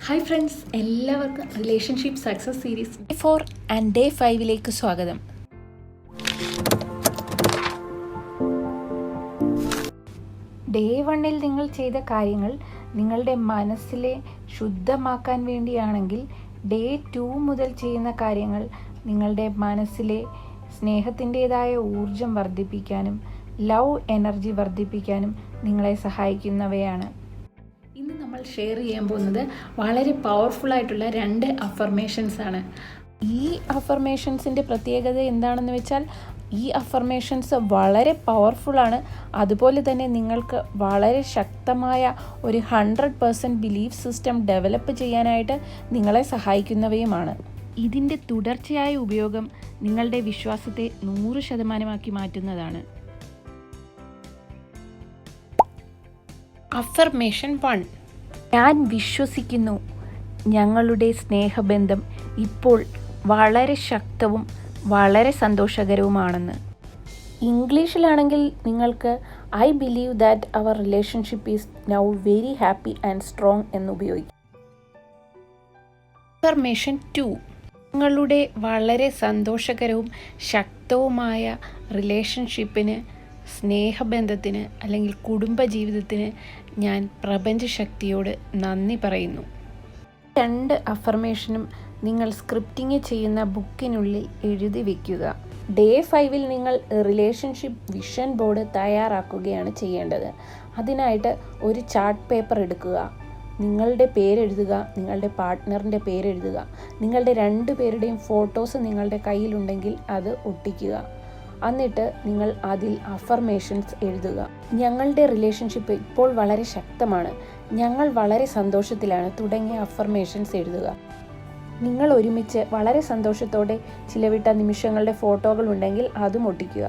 Hi friends, എല്ലാവർക്കും relationship success series day 4 and day 5 സ്വാഗതം. Day 1 നിങ്ങൾ ചെയ്ത കാര്യങ്ങൾ നിങ്ങളുടെ മനസ്സിലെ ശുദ്ധമാക്കാൻ വേണ്ടിയാണെങ്കിൽ ഡേ 2 മുതൽ ചെയ്യുന്ന കാര്യങ്ങൾ നിങ്ങളുടെ മനസ്സിലെ സ്നേഹത്തിൻ്റെതായ ഊർജം വർദ്ധിപ്പിക്കാനും ലവ് എനർജി വർദ്ധിപ്പിക്കാനും നിങ്ങളെ സഹായിക്കുന്നവയാണ്. ഇന്ന് നമ്മൾ ഷെയർ ചെയ്യാൻ പോകുന്നത് വളരെ പവർഫുള്ളായിട്ടുള്ള 2 അഫർമേഷൻസ് ആണ്. ഈ അഫർമേഷൻസിൻ്റെ പ്രത്യേകത എന്താണെന്ന് വെച്ചാൽ ഈ അഫർമേഷൻസ് വളരെ പവർഫുള്ളാണ്. അതുപോലെ തന്നെ നിങ്ങൾക്ക് വളരെ ശക്തമായ ഒരു 100% ബിലീഫ് സിസ്റ്റം ഡെവലപ്പ് ചെയ്യാനായിട്ട് നിങ്ങളെ സഹായിക്കുന്നവയുമാണ്. ഇതിൻ്റെ തുടർച്ചയായ ഉപയോഗം നിങ്ങളുടെ വിശ്വാസത്തെ 100% മാറ്റുന്നതാണ്. അഫർമേഷൻ 1. ഞാൻ വിശ്വസിക്കുന്നു ഞങ്ങളുടെ സ്നേഹബന്ധം ഇപ്പോൾ വളരെ ശക്തവും വളരെ സന്തോഷകരവുമാണെന്ന്. ഇംഗ്ലീഷിലാണെങ്കിൽ നിങ്ങൾക്ക് I believe that our relationship is now very happy and strong എന്ന് ഉപയോഗിക്കും. അഫർമേഷൻ 2. നിങ്ങളുടെ വളരെ സന്തോഷകരവും ശക്തവുമായ റിലേഷൻഷിപ്പിന്, സ്നേഹബന്ധത്തിന് അല്ലെങ്കിൽ കുടുംബജീവിതത്തിന് ഞാൻ പ്രപഞ്ചശക്തിയോട് നന്ദി പറയുന്നു. 2 അഫർമേഷനും നിങ്ങൾ സ്ക്രിപ്റ്റിംഗ് ചെയ്യുന്ന ബുക്കിനുള്ളിൽ എഴുതി വയ്ക്കുക. ഡേ 5 നിങ്ങൾ റിലേഷൻഷിപ്പ് വിഷൻ ബോർഡ് തയ്യാറാക്കുകയാണ് ചെയ്യേണ്ടത്. അതിനായിട്ട് ഒരു ചാർട്ട് പേപ്പർ എടുക്കുക, നിങ്ങളുടെ പേരെഴുതുക, നിങ്ങളുടെ പാർട്ട്ണറിൻ്റെ പേരെഴുതുക, നിങ്ങളുടെ 2 പേരുടെയും ഫോട്ടോസ് നിങ്ങളുടെ കയ്യിലുണ്ടെങ്കിൽ അത് ഒട്ടിക്കുക. എന്നിട്ട് നിങ്ങൾ അതിൽ അഫർമേഷൻസ് എഴുതുക. ഞങ്ങളുടെ റിലേഷൻഷിപ്പ് ഇപ്പോൾ വളരെ ശക്തമാണ്, ഞങ്ങൾ വളരെ സന്തോഷത്തിലാണ് തുടങ്ങിയ അഫർമേഷൻസ് എഴുതുക. നിങ്ങൾ ഒരുമിച്ച് വളരെ സന്തോഷത്തോടെ ചിലവിട്ട നിമിഷങ്ങളുടെ ഫോട്ടോകൾ ഉണ്ടെങ്കിൽ അതും ഒട്ടിക്കുക.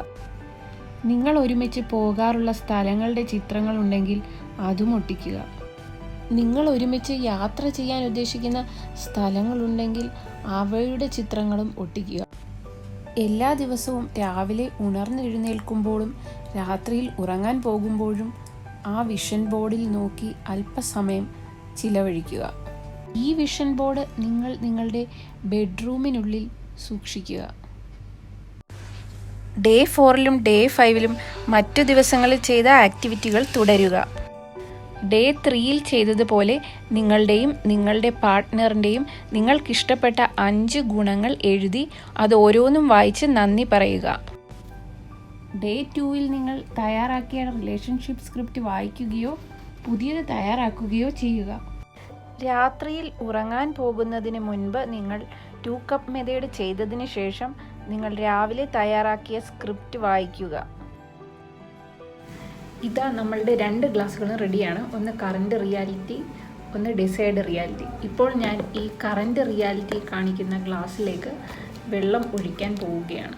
നിങ്ങൾ ഒരുമിച്ച് പോകാറുള്ള സ്ഥലങ്ങളുടെ ചിത്രങ്ങൾ ഉണ്ടെങ്കിൽ അതും ഒട്ടിക്കുക. നിങ്ങൾ ഒരുമിച്ച് യാത്ര ചെയ്യാൻ ഉദ്ദേശിക്കുന്ന സ്ഥലങ്ങളുണ്ടെങ്കിൽ അവയുടെ ചിത്രങ്ങളും ഒട്ടിക്കുക. എല്ലാ ദിവസവും രാവിലെ ഉണർന്നെഴുന്നേൽക്കുമ്പോഴും രാത്രിയിൽ ഉറങ്ങാൻ പോകുമ്പോഴും ആ വിഷൻ ബോർഡിൽ നോക്കി അല്പസമയം ചിലവഴിക്കുക. ഈ വിഷൻ ബോർഡ് നിങ്ങൾ നിങ്ങളുടെ ബെഡ്റൂമിനുള്ളിൽ സൂക്ഷിക്കുക. ഡേ 4 ഡേ 5 മറ്റു ദിവസങ്ങളിൽ ചെയ്ത ആക്ടിവിറ്റികൾ തുടരുക. ഡേ 3 ചെയ്തതുപോലെ നിങ്ങളുടെയും നിങ്ങളുടെ പാർട്ട്ണറിൻ്റെയും നിങ്ങൾക്കിഷ്ടപ്പെട്ട 5 ഗുണങ്ങൾ എഴുതി അത് ഓരോന്നും വായിച്ച് നന്ദി പറയുക. ഡേ 2 നിങ്ങൾ തയ്യാറാക്കിയ റിലേഷൻഷിപ്പ് സ്ക്രിപ്റ്റ് വായിക്കുകയോ പുതിയത് തയ്യാറാക്കുകയോ ചെയ്യുക. രാത്രിയിൽ ഉറങ്ങാൻ പോകുന്നതിന് മുൻപ് നിങ്ങൾ 2 കപ്പ് മെത്തേഡ് ചെയ്തതിന് ശേഷം നിങ്ങൾ രാവിലെ തയ്യാറാക്കിയ സ്ക്രിപ്റ്റ് വായിക്കുക. ഇതാ നമ്മളുടെ 2 ഗ്ലാസ്സുകളും റെഡിയാണ്. ഒന്ന് കറൻറ്റ് റിയാലിറ്റി, ഒന്ന് ഡിസൈഡ് റിയാലിറ്റി. ഇപ്പോൾ ഞാൻ ഈ കറൻറ്റ് റിയാലിറ്റി കാണിക്കുന്ന ഗ്ലാസ്സിലേക്ക് വെള്ളം ഒഴിക്കാൻ പോവുകയാണ്.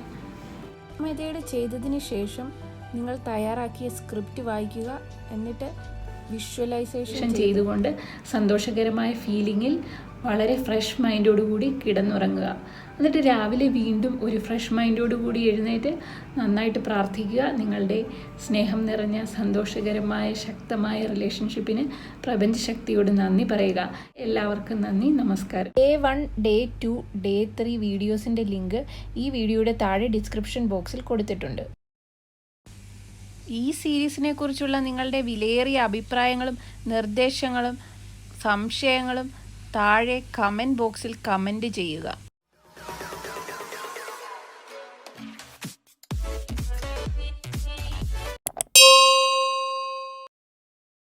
മെത്തേഡ് ചെയ്തതിന് ശേഷം നിങ്ങൾ തയ്യാറാക്കിയ സ്ക്രിപ്റ്റ് വായിക്കുക. എന്നിട്ട് വിഷ്വലൈസേഷൻ ചെയ്തുകൊണ്ട് സന്തോഷകരമായ ഫീലിങ്ങിൽ വളരെ ഫ്രഷ് മൈൻഡോടുകൂടി കിടന്നുറങ്ങുക. എന്നിട്ട് രാവിലെ വീണ്ടും ഒരു ഫ്രഷ് മൈൻഡോടുകൂടി എഴുന്നേറ്റ് നന്നായിട്ട് പ്രാർത്ഥിക്കുക. നിങ്ങളുടെ സ്നേഹം നിറഞ്ഞ സന്തോഷകരമായ ശക്തമായ റിലേഷൻഷിപ്പിന് പ്രപഞ്ചശക്തിയോട് നന്ദി പറയുക. എല്ലാവർക്കും നന്ദി, നമസ്കാരം. ഡേ 1, ഡേ 2, ഡേ 3 വീഡിയോസിൻ്റെ ലിങ്ക് ഈ വീഡിയോയുടെ താഴെ ഡിസ്ക്രിപ്ഷൻ ബോക്സിൽ കൊടുത്തിട്ടുണ്ട്. ഈ സീരീസിനെ കുറിച്ചുള്ള നിങ്ങളുടെ വിലയേറിയ അഭിപ്രായങ്ങളും നിർദ്ദേശങ്ങളും സംശയങ്ങളും താഴെ കമൻറ്റ് ബോക്സിൽ കമൻറ്റ് ചെയ്യുക.